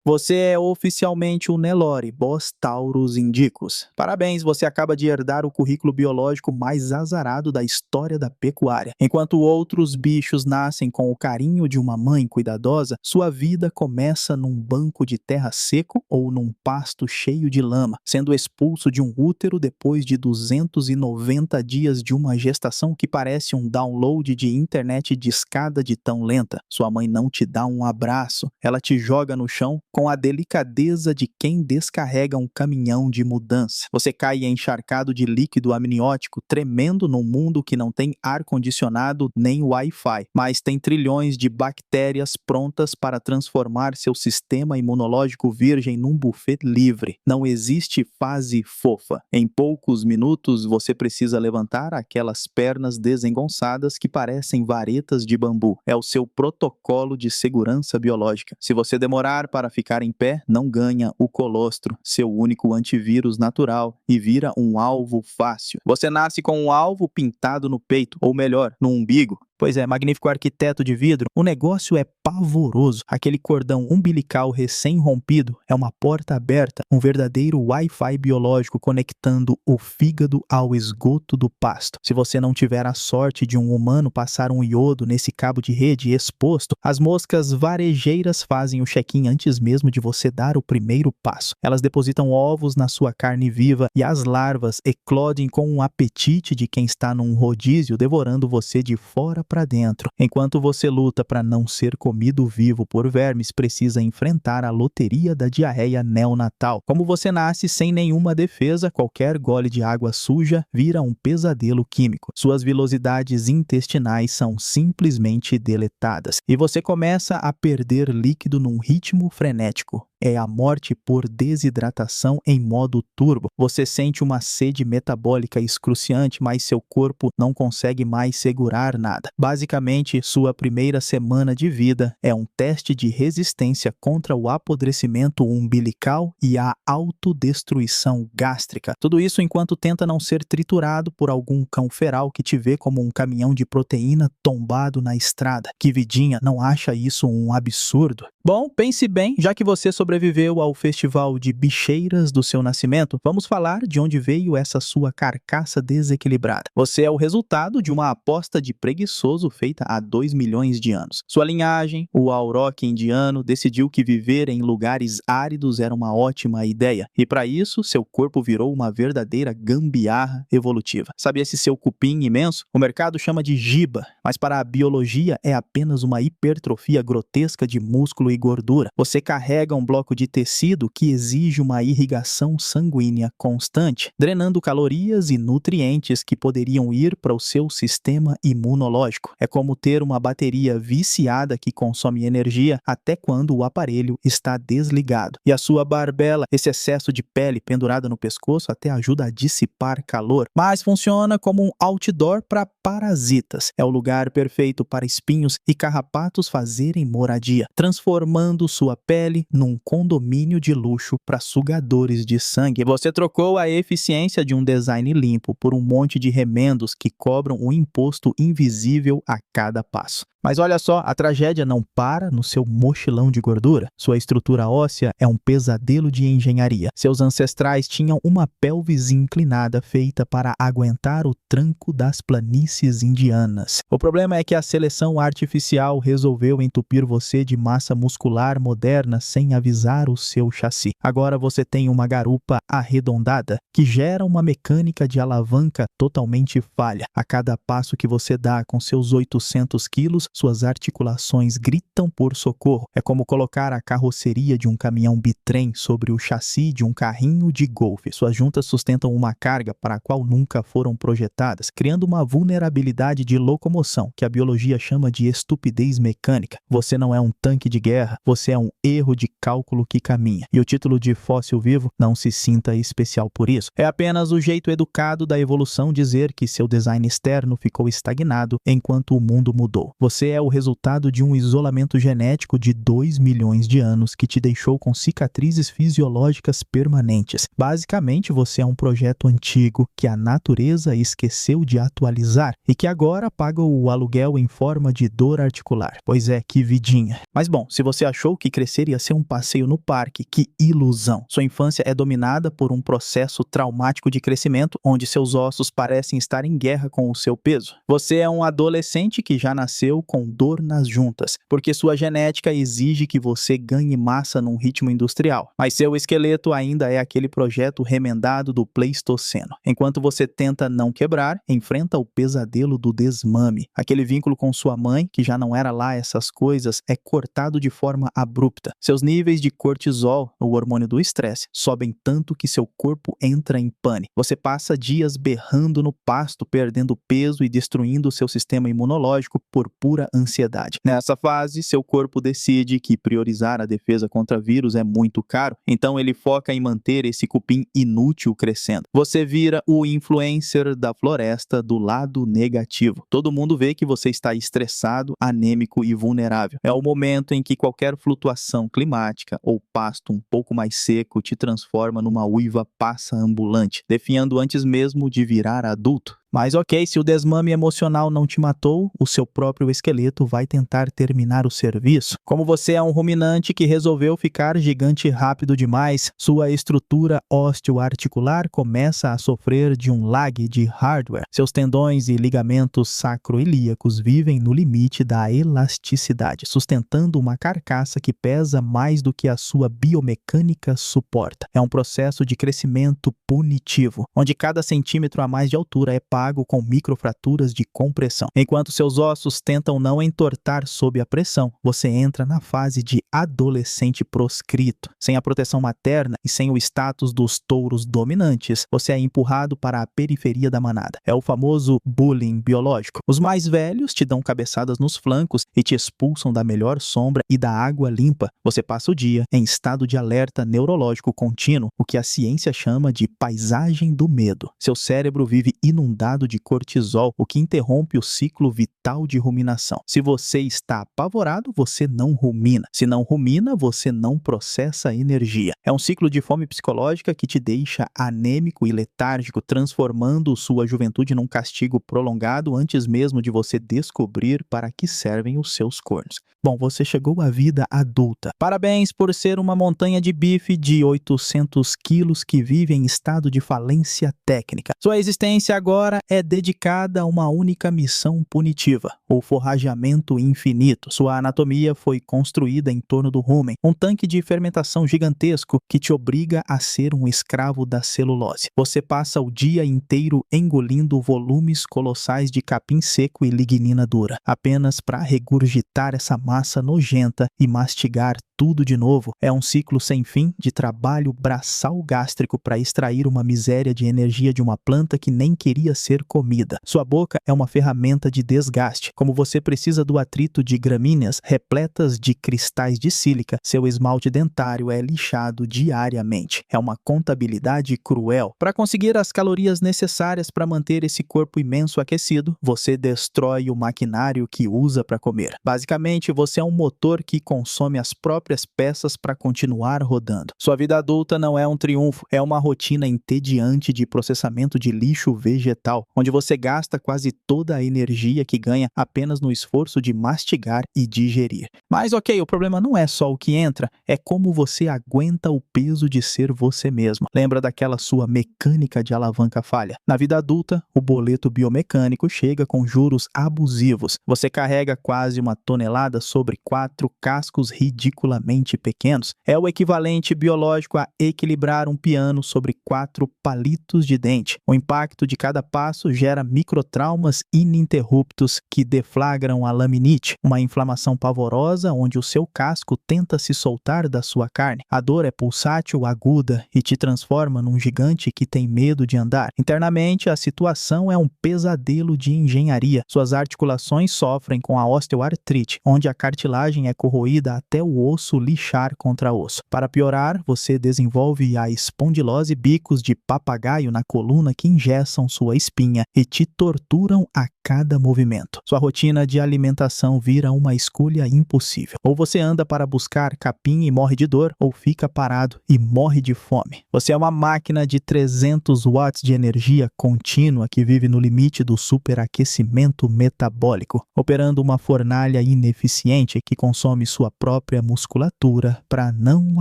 Você é oficialmente o Nelore, Bos Taurus Indicus. Parabéns, você acaba de herdar o currículo biológico mais azarado da história da pecuária. Enquanto outros bichos nascem com o carinho de uma mãe cuidadosa, sua vida começa num banco de terra seco ou num pasto cheio de lama, sendo expulso de um útero depois de 290 dias de uma gestação que parece um download de internet discada de tão lenta. Sua mãe não te dá um abraço, ela te joga no chão com a delicadeza de quem descarrega um caminhão de mudança. Você cai encharcado de líquido amniótico, tremendo num mundo que não tem ar-condicionado nem Wi-Fi, mas tem trilhões de bactérias prontas para transformar seu sistema imunológico virgem num buffet livre. Não existe fase fofa. Em poucos minutos, você precisa levantar aquelas pernas desengonçadas que parecem varetas de bambu. É o seu protocolo de segurança biológica. Se você demorar para ficar em pé, não ganha o colostro, seu único antivírus natural, e vira um alvo fácil. Você nasce com um alvo pintado no peito, ou melhor, no umbigo. Pois é, magnífico arquiteto de vidro, o negócio é pavoroso. Aquele cordão umbilical recém-rompido é uma porta aberta, um verdadeiro Wi-Fi biológico conectando o fígado ao esgoto do pasto. Se você não tiver a sorte de um humano passar um iodo nesse cabo de rede exposto, as moscas varejeiras fazem o check-in antes mesmo de você dar o primeiro passo. Elas depositam ovos na sua carne viva e as larvas eclodem com um apetite de quem está num rodízio devorando você de fora para dentro. Enquanto você luta para não ser comido vivo por vermes, precisa enfrentar a loteria da diarreia neonatal. Como você nasce sem nenhuma defesa, qualquer gole de água suja vira um pesadelo químico. Suas vilosidades intestinais são simplesmente deletadas e você começa a perder líquido num ritmo frenético. É a morte por desidratação em modo turbo. Você sente uma sede metabólica excruciante, mas seu corpo não consegue mais segurar nada. Basicamente, sua primeira semana de vida é um teste de resistência contra o apodrecimento umbilical e a autodestruição gástrica. Tudo isso enquanto tenta não ser triturado por algum cão feral que te vê como um caminhão de proteína tombado na estrada. Que vidinha, não acha isso um absurdo? Bom, pense bem, já que você sobreviveu ao festival de bicheiras do seu nascimento, vamos falar de onde veio essa sua carcaça desequilibrada. Você é o resultado de uma aposta de preguiçoso feita há 2 milhões de anos. Sua linhagem, o Auroch indiano, decidiu que viver em lugares áridos era uma ótima ideia, e para isso, seu corpo virou uma verdadeira gambiarra evolutiva. Sabe esse seu cupim imenso? O mercado chama de giba, mas para a biologia é apenas uma hipertrofia grotesca de músculo e gordura. Você carrega um bloco de tecido que exige uma irrigação sanguínea constante, drenando calorias e nutrientes que poderiam ir para o seu sistema imunológico. É como ter uma bateria viciada que consome energia até quando o aparelho está desligado. E a sua barbela, esse excesso de pele pendurada no pescoço, até ajuda a dissipar calor, mas funciona como um outdoor para parasitas. É o lugar perfeito para espinhos e carrapatos fazerem moradia, transformando sua pele num condomínio de luxo para sugadores de sangue. Você trocou a eficiência de um design limpo por um monte de remendos que cobram um imposto invisível a cada passo. Mas olha só, a tragédia não para no seu mochilão de gordura. Sua estrutura óssea é um pesadelo de engenharia. Seus ancestrais tinham uma pelvis inclinada feita para aguentar o tranco das planícies indianas. O problema é que a seleção artificial resolveu entupir você de massa muscular moderna sem avisar o seu chassi. Agora você tem uma garupa arredondada que gera uma mecânica de alavanca totalmente falha. A cada passo que você dá com seus 800 quilos, suas articulações gritam por socorro. É como colocar a carroceria de um caminhão bitrem sobre o chassi de um carrinho de golfe. Suas juntas sustentam uma carga para a qual nunca foram projetadas, criando uma vulnerabilidade de locomoção que a biologia chama de estupidez mecânica. Você não é um tanque de guerra, você é um erro de cálculo que caminha. E o título de fóssil vivo, não se sinta especial por isso. É apenas o jeito educado da evolução dizer que seu design externo ficou estagnado enquanto o mundo mudou. Você Você é o resultado de um isolamento genético de 2 milhões de anos que te deixou com cicatrizes fisiológicas permanentes. Basicamente, você é um projeto antigo que a natureza esqueceu de atualizar e que agora paga o aluguel em forma de dor articular. Pois é, que vidinha. Mas bom, se você achou que crescer ia ser um passeio no parque, que ilusão. Sua infância é dominada por um processo traumático de crescimento onde seus ossos parecem estar em guerra com o seu peso. Você é um adolescente que já nasceu com dor nas juntas, porque sua genética exige que você ganhe massa num ritmo industrial. Mas seu esqueleto ainda é aquele projeto remendado do Pleistoceno. Enquanto você tenta não quebrar, enfrenta o pesadelo do desmame. Aquele vínculo com sua mãe, que já não era lá essas coisas, é cortado de forma abrupta. Seus níveis de cortisol, o hormônio do estresse, sobem tanto que seu corpo entra em pane. Você passa dias berrando no pasto, perdendo peso e destruindo seu sistema imunológico por pura ansiedade. Nessa fase, seu corpo decide que priorizar a defesa contra vírus é muito caro, então ele foca em manter esse cupim inútil crescendo. Você vira o influencer da floresta do lado negativo. Todo mundo vê que você está estressado, anêmico e vulnerável. É o momento em que qualquer flutuação climática ou pasto um pouco mais seco te transforma numa uiva passa ambulante, definhando antes mesmo de virar adulto. Mas ok, se o desmame emocional não te matou, o seu próprio esqueleto vai tentar terminar o serviço. Como você é um ruminante que resolveu ficar gigante rápido demais, sua estrutura osteoarticular começa a sofrer de um lag de hardware. Seus tendões e ligamentos sacroiliacos vivem no limite da elasticidade, sustentando uma carcaça que pesa mais do que a sua biomecânica suporta. É um processo de crescimento punitivo, onde cada centímetro a mais de altura é pago com microfraturas de compressão. Enquanto seus ossos tentam não entortar sob a pressão, você entra na fase de adolescente proscrito. Sem a proteção materna e sem o status dos touros dominantes, você é empurrado para a periferia da manada. É o famoso bullying biológico. Os mais velhos te dão cabeçadas nos flancos e te expulsam da melhor sombra e da água limpa. Você passa o dia em estado de alerta neurológico contínuo, o que a ciência chama de paisagem do medo. Seu cérebro vive inundado de cortisol, o que interrompe o ciclo vital de ruminação. Se você está apavorado, você não rumina. Se não rumina, você não processa energia. É um ciclo de fome psicológica que te deixa anêmico e letárgico, transformando sua juventude num castigo prolongado antes mesmo de você descobrir para que servem os seus cornos. Bom, você chegou à vida adulta. Parabéns por ser uma montanha de bife de 800 quilos que vive em estado de falência técnica. Sua existência agora é dedicada a uma única missão punitiva, o forrageamento infinito. Sua anatomia foi construída em torno do rumen, um tanque de fermentação gigantesco que te obriga a ser um escravo da celulose. Você passa o dia inteiro engolindo volumes colossais de capim seco e lignina dura, apenas para regurgitar essa massa nojenta e mastigar tudo de novo. É um ciclo sem fim de trabalho braçal gástrico para extrair uma miséria de energia de uma planta que nem queria ser comida. Sua boca é uma ferramenta de desgaste. Como você precisa do atrito de gramíneas repletas de cristais de sílica, seu esmalte dentário é lixado diariamente. É uma contabilidade cruel. Para conseguir as calorias necessárias para manter esse corpo imenso aquecido, você destrói o maquinário que usa para comer. Basicamente, você é um motor que consome as próprias peças para continuar rodando. Sua vida adulta não é um triunfo, é uma rotina entediante de processamento de lixo vegetal, onde você gasta quase toda a energia que ganha apenas no esforço de mastigar e digerir. Mas ok, o problema não é só o que entra, é como você aguenta o peso de ser você mesmo. Lembra daquela sua mecânica de alavanca falha? Na vida adulta, o boleto biomecânico chega com juros abusivos. Você carrega quase 1 tonelada sobre 4 cascos ridiculamente pequenos. É o equivalente biológico a equilibrar um piano sobre 4 palitos de dente. O impacto de cada passo gera microtraumas ininterruptos que deflagram a laminite, uma inflamação pavorosa onde o seu casco tenta se soltar da sua carne. A dor é pulsátil, aguda e te transforma num gigante que tem medo de andar. Internamente, a situação é um pesadelo de engenharia. Suas articulações sofrem com a osteoartrite, onde a cartilagem é corroída até o osso lixar contra osso. Para piorar, você desenvolve a espondilose, bicos de papagaio na coluna que engessam sua espinha e te torturam a cada movimento. Sua rotina de alimentação vira uma escolha impossível. Ou você anda para buscar capim e morre de dor, ou fica parado e morre de fome. Você é uma máquina de 300 watts de energia contínua que vive no limite do superaquecimento metabólico, operando uma fornalha ineficiente que consome sua própria musculatura para não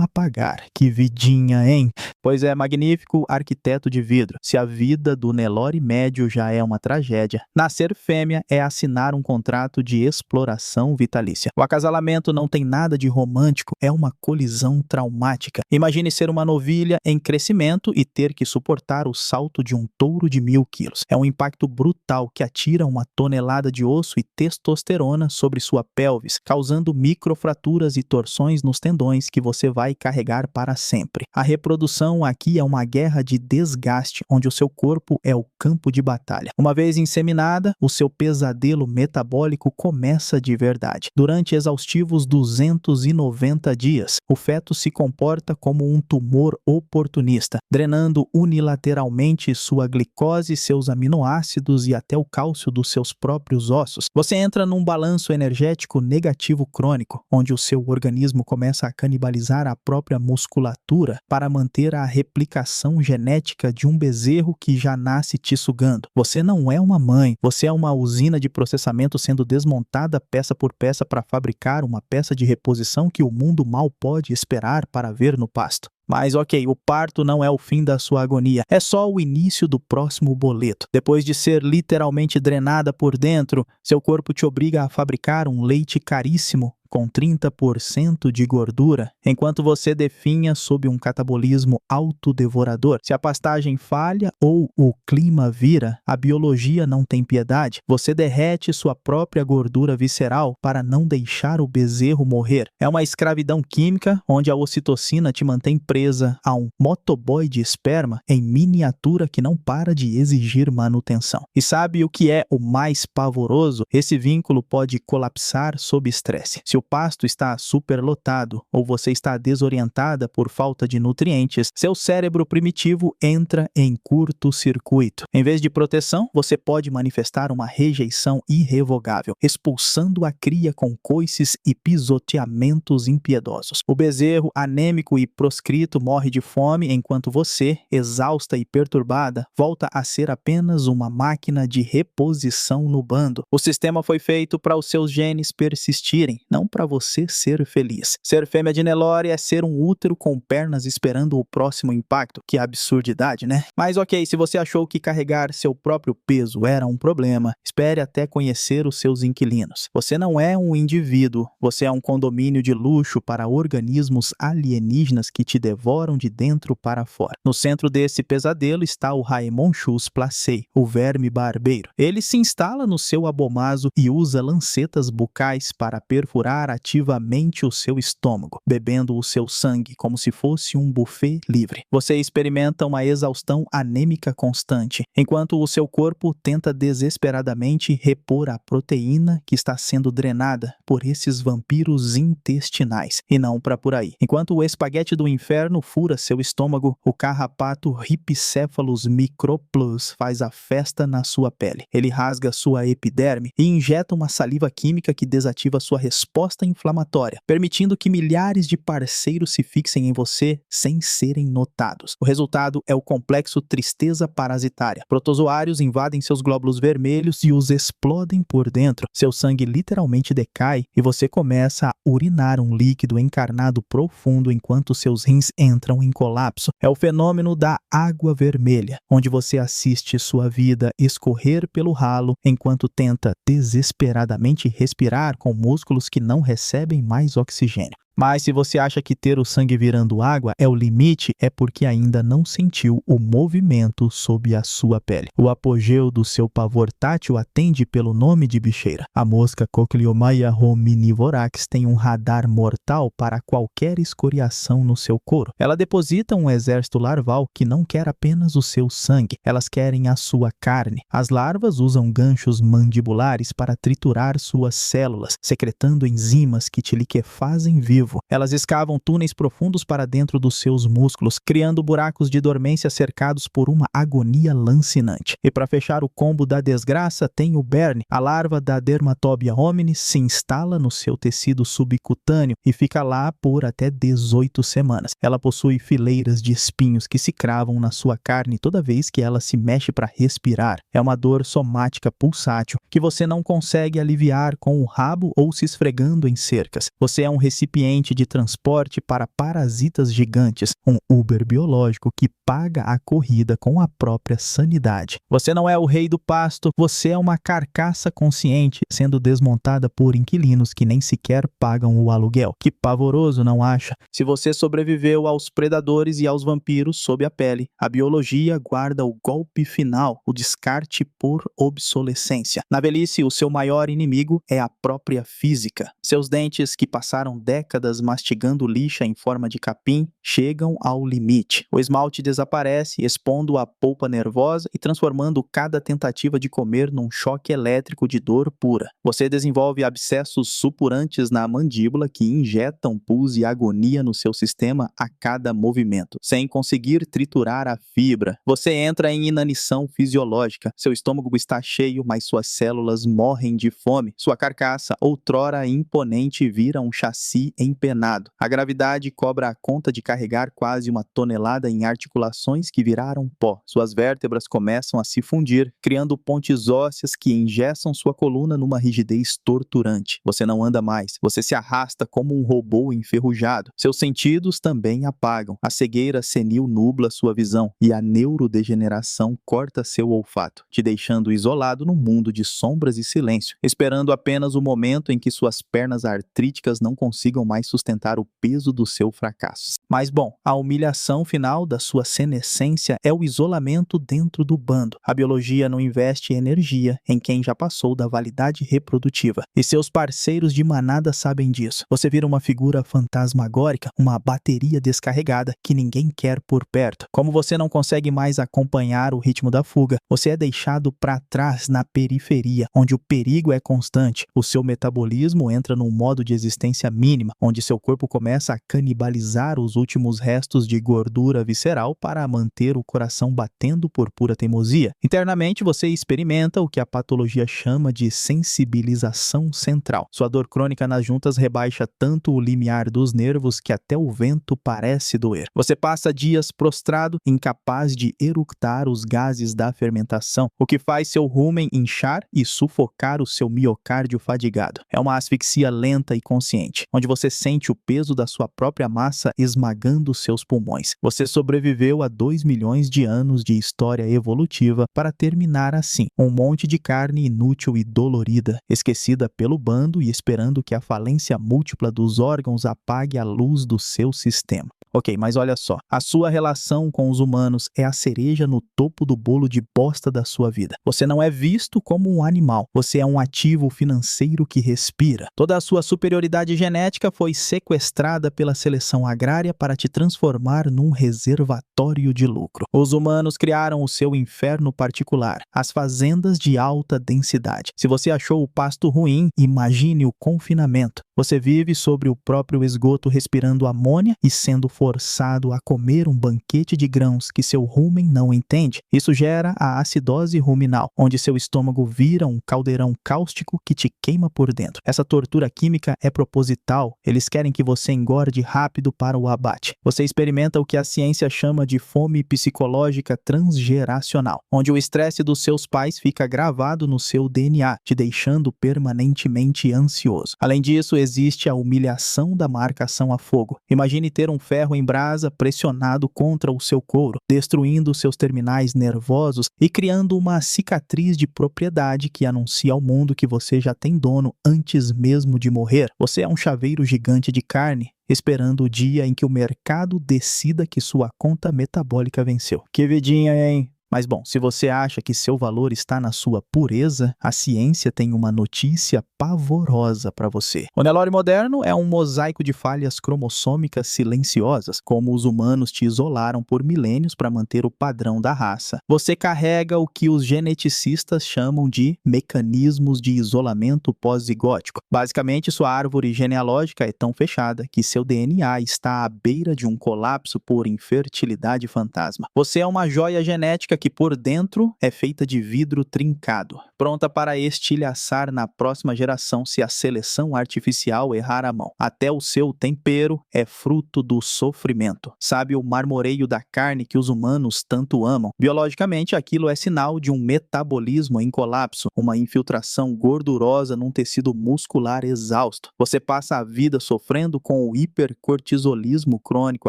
apagar. Que vidinha, hein? Pois é, magnífico arquiteto de vidro. Se a vida do Nelore médio já é uma tragédia, nascer fêmea é assinar um contrato de exploração vitalícia. O acasalamento não tem nada de romântico, é uma colisão traumática. Imagine ser uma novilha em crescimento e ter que suportar o salto de um touro de 1000 quilos. É um impacto brutal que atira uma tonelada de osso e testosterona sobre sua pelvis, causando microfraturas e torções nos tendões que você vai carregar para sempre. A reprodução aqui é uma guerra de desgaste, onde o seu corpo é o campo de batalha. Uma vez inseminada, o seu pesadelo metabólico começa de verdade. Durante exaustivos 290 dias, o feto se comporta como um tumor oportunista, drenando unilateralmente sua glicose, seus aminoácidos e até o cálcio dos seus próprios ossos. Você entra num balanço energético negativo crônico, onde o seu organismo começa a canibalizar a própria musculatura para manter a replicação genética de um bezerro que já nasce te sugando. Você não é uma mãe, você é uma usina de processamento sendo desmontada peça por peça para fabricar uma peça de reposição que o mundo mal pode esperar para ver no pasto. Mas ok, o parto não é o fim da sua agonia, é só o início do próximo boleto. Depois de ser literalmente drenada por dentro, seu corpo te obriga a fabricar um leite caríssimo com 30% de gordura, enquanto você definha sob um catabolismo autodevorador. Se a pastagem falha ou o clima vira, a biologia não tem piedade. Você derrete sua própria gordura visceral para não deixar o bezerro morrer. É uma escravidão química onde a ocitocina te mantém presa a um motoboy de esperma em miniatura que não para de exigir manutenção. E sabe o que é o mais pavoroso? Esse vínculo pode colapsar sob estresse. Se o pasto está superlotado ou você está desorientada por falta de nutrientes, seu cérebro primitivo entra em curto-circuito. Em vez de proteção, você pode manifestar uma rejeição irrevogável, expulsando a cria com coices e pisoteamentos impiedosos. O bezerro, anêmico e proscrito, morre de fome, enquanto você, exausta e perturbada, volta a ser apenas uma máquina de reposição no bando. O sistema foi feito para os seus genes persistirem, não para você ser feliz. Ser fêmea de Nelore é ser um útero com pernas esperando o próximo impacto. Que absurdidade, né? Mas ok, se você achou que carregar seu próprio peso era um problema, espere até conhecer os seus inquilinos. Você não é um indivíduo, você é um condomínio de luxo para organismos alienígenas que te devoram de dentro para fora. No centro desse pesadelo está o Raimonchus placei, o verme barbeiro. Ele se instala no seu abomaso e usa lancetas bucais para perfurar ativamente o seu estômago, bebendo o seu sangue como se fosse um buffet livre. Você experimenta uma exaustão anêmica constante, enquanto o seu corpo tenta desesperadamente repor a proteína que está sendo drenada por esses vampiros intestinais, e não para por aí. Enquanto o espaguete do inferno fura seu estômago, o carrapato Rhipicephalus microplus faz a festa na sua pele. Ele rasga sua epiderme e injeta uma saliva química que desativa sua resposta inflamatória, permitindo que milhares de parceiros se fixem em você sem serem notados. O resultado é o complexo tristeza parasitária. Protozoários invadem seus glóbulos vermelhos e os explodem por dentro. Seu sangue literalmente decai e você começa a urinar um líquido encarnado profundo enquanto seus rins entram em colapso. É o fenômeno da água vermelha, onde você assiste sua vida escorrer pelo ralo enquanto tenta desesperadamente respirar com músculos que não recebem mais oxigênio. Mas se você acha que ter o sangue virando água é o limite, é porque ainda não sentiu o movimento sob a sua pele. O apogeu do seu pavor tátil atende pelo nome de bicheira. A mosca Cochleomya hominivorax tem um radar mortal para qualquer escoriação no seu couro. Ela deposita um exército larval que não quer apenas o seu sangue, elas querem a sua carne. As larvas usam ganchos mandibulares para triturar suas células, secretando enzimas que te liquefazem vivo. vivo. Elas escavam túneis profundos para dentro dos seus músculos, criando buracos de dormência cercados por uma agonia lancinante. E para fechar o combo da desgraça, tem o berne. A larva da Dermatobia hominis se instala no seu tecido subcutâneo e fica lá por até 18 semanas. Ela possui fileiras de espinhos que se cravam na sua carne toda vez que ela se mexe para respirar. É uma dor somática pulsátil que você não consegue aliviar com o rabo ou se esfregando em cercas. Você é um recipiente de transporte para parasitas gigantes, um Uber biológico que paga a corrida com a própria sanidade. Você não é o rei do pasto, você é uma carcaça consciente sendo desmontada por inquilinos que nem sequer pagam o aluguel. Que pavoroso, não acha? Se você sobreviveu aos predadores e aos vampiros sob a pele, a biologia guarda o golpe final, o descarte por obsolescência. Na velhice, o seu maior inimigo é a própria física. Seus dentes, que passaram décadas mastigando lixa em forma de capim, chegam ao limite. O esmalte desaparece, expondo a polpa nervosa e transformando cada tentativa de comer num choque elétrico de dor pura. Você desenvolve abscessos supurantes na mandíbula que injetam pus e agonia no seu sistema a cada movimento, sem conseguir triturar a fibra. Você entra em inanição fisiológica. Seu estômago está cheio, mas suas células morrem de fome. Sua carcaça, outrora imponente, vira um chassi empenado. A gravidade cobra a conta de carregar quase 1 tonelada em articulações que viraram pó. Suas vértebras começam a se fundir, criando pontes ósseas que engessam sua coluna numa rigidez torturante. Você não anda mais. Você se arrasta como um robô enferrujado. Seus sentidos também apagam. A cegueira senil nubla sua visão e a neurodegeneração corta seu olfato, te deixando isolado num mundo de sombras e silêncio, esperando apenas o momento em que suas pernas artríticas não consigam mais sustentar o peso do seu fracasso. Mas bom, a humilhação final da sua senescência é o isolamento dentro do bando. A biologia não investe energia em quem já passou da validade reprodutiva. E seus parceiros de manada sabem disso. Você vira uma figura fantasmagórica, uma bateria descarregada que ninguém quer por perto. Como você não consegue mais acompanhar o ritmo da fuga, você é deixado para trás na periferia, onde o perigo é constante. O seu metabolismo entra num modo de existência mínima, onde seu corpo começa a canibalizar os últimos restos de gordura visceral para manter o coração batendo por pura teimosia. Internamente, você experimenta o que a patologia chama de sensibilização central. Sua dor crônica nas juntas rebaixa tanto o limiar dos nervos que até o vento parece doer. Você passa dias prostrado, incapaz de eructar os gases da fermentação, o que faz seu rumen inchar e sufocar o seu miocárdio fadigado. É uma asfixia lenta e consciente, onde você sente o peso da sua própria massa esmagando seus pulmões. Você sobreviveu a 2 milhões de anos de história evolutiva para terminar assim, um monte de carne inútil e dolorida, esquecida pelo bando e esperando que a falência múltipla dos órgãos apague a luz do seu sistema. Ok, mas olha só, a sua relação com os humanos é a cereja no topo do bolo de bosta da sua vida. Você não é visto como um animal, você é um ativo financeiro que respira. Toda a sua superioridade genética foi sequestrada pela seleção agrária para te transformar num reservatório de lucro. Os humanos criaram o seu inferno particular, as fazendas de alta densidade. Se você achou o pasto ruim, imagine o confinamento. Você vive sobre o próprio esgoto respirando amônia e sendo forçado a comer um banquete de grãos que seu rumen não entende. Isso gera a acidose ruminal, onde seu estômago vira um caldeirão cáustico que te queima por dentro. Essa tortura química é proposital. Eles querem que você engorde rápido para o abate. Você experimenta o que a ciência chama de fome psicológica transgeracional, onde o estresse dos seus pais fica gravado no seu DNA, te deixando permanentemente ansioso. Além disso, existe a humilhação da marcação a fogo. Imagine ter um ferro em brasa pressionado contra o seu couro, destruindo seus terminais nervosos e criando uma cicatriz de propriedade que anuncia ao mundo que você já tem dono antes mesmo de morrer. Você é um chaveiro gigante de carne, esperando o dia em que o mercado decida que sua conta metabólica venceu. Que vidinha, hein? Mas bom, se você acha que seu valor está na sua pureza, a ciência tem uma notícia pavorosa para você. O Nelore moderno é um mosaico de falhas cromossômicas silenciosas, como os humanos te isolaram por milênios para manter o padrão da raça. Você carrega o que os geneticistas chamam de mecanismos de isolamento pós-zigótico. Basicamente, sua árvore genealógica é tão fechada que seu DNA está à beira de um colapso por infertilidade fantasma. Você é uma joia genética que por dentro é feita de vidro trincado, pronta para estilhaçar na próxima geração se a seleção artificial errar a mão. Até o seu tempero é fruto do sofrimento. Sabe o marmoreio da carne que os humanos tanto amam? Biologicamente, aquilo é sinal de um metabolismo em colapso, uma infiltração gordurosa num tecido muscular exausto. Você passa a vida sofrendo com o hipercortisolismo crônico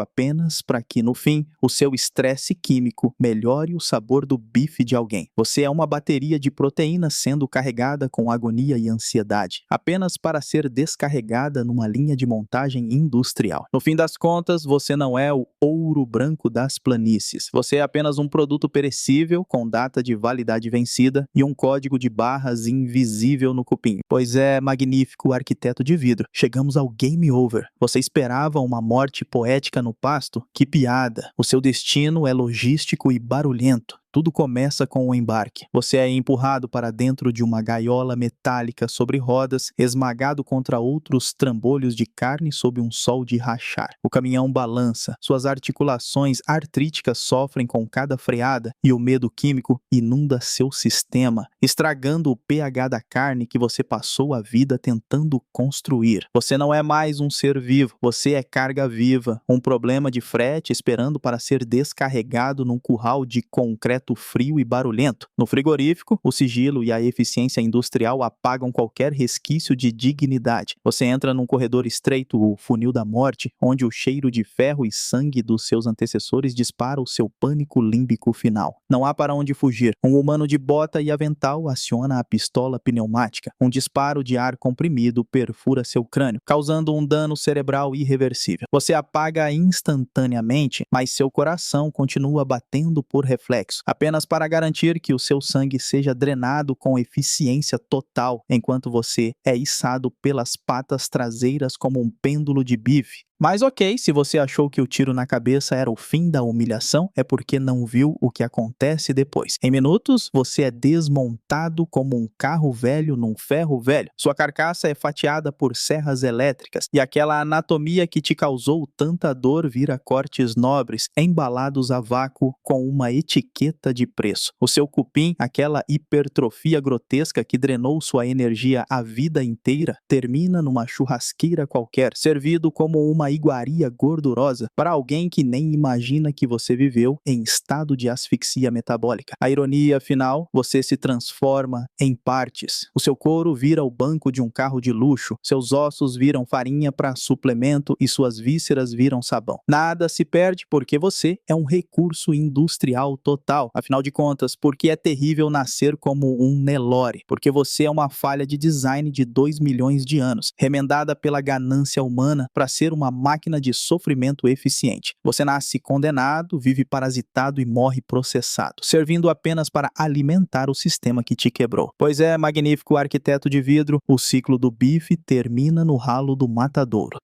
apenas para que, no fim, o seu estresse químico melhore o sabor do bife de alguém. Você é uma bateria de proteínas sendo carregada com agonia e ansiedade, apenas para ser descarregada numa linha de montagem industrial. No fim das contas, você não é o ouro branco das planícies. Você é apenas um produto perecível com data de validade vencida e um código de barras invisível no cupim. Pois é, magnífico arquiteto de vidro. Chegamos ao game over. Você esperava uma morte poética no pasto? Que piada! O seu destino é logístico e barulhento. Tudo começa com o embarque. Você é empurrado para dentro de uma gaiola metálica sobre rodas, esmagado contra outros trambolhos de carne sob um sol de rachar. O caminhão balança, suas articulações artríticas sofrem com cada freada e o medo químico inunda seu sistema, estragando o pH da carne que você passou a vida tentando construir. Você não é mais um ser vivo, você é carga viva, um problema de frete esperando para ser descarregado num curral de concreto frio e barulhento. No frigorífico, o sigilo e a eficiência industrial apagam qualquer resquício de dignidade. Você entra num corredor estreito, o funil da morte, onde o cheiro de ferro e sangue dos seus antecessores dispara o seu pânico límbico final. Não há para onde fugir. Um humano de bota e avental aciona a pistola pneumática. Um disparo de ar comprimido perfura seu crânio, causando um dano cerebral irreversível. Você apaga instantaneamente, mas seu coração continua batendo por reflexo, apenas para garantir que o seu sangue seja drenado com eficiência total, enquanto você é içado pelas patas traseiras como um pêndulo de bife. Mas ok, se você achou que o tiro na cabeça era o fim da humilhação, é porque não viu o que acontece depois. Em minutos, você é desmontado como um carro velho num ferro velho. Sua carcaça é fatiada por serras elétricas e aquela anatomia que te causou tanta dor vira cortes nobres, embalados a vácuo com uma etiqueta de preço. O seu cupim, aquela hipertrofia grotesca que drenou sua energia a vida inteira, termina numa churrasqueira qualquer, servido como uma iguaria gordurosa para alguém que nem imagina que você viveu em estado de asfixia metabólica. A ironia final, você se transforma em partes. O seu couro vira o banco de um carro de luxo, seus ossos viram farinha para suplemento e suas vísceras viram sabão. Nada se perde porque você é um recurso industrial total. Afinal de contas, porque é terrível nascer como um Nelore? Porque você é uma falha de design de 2 milhões de anos, remendada pela ganância humana para ser uma máquina de sofrimento eficiente. Você nasce condenado, vive parasitado e morre processado, servindo apenas para alimentar o sistema que te quebrou. Pois é, magnífico arquiteto de vidro, o ciclo do bife termina no ralo do matadouro.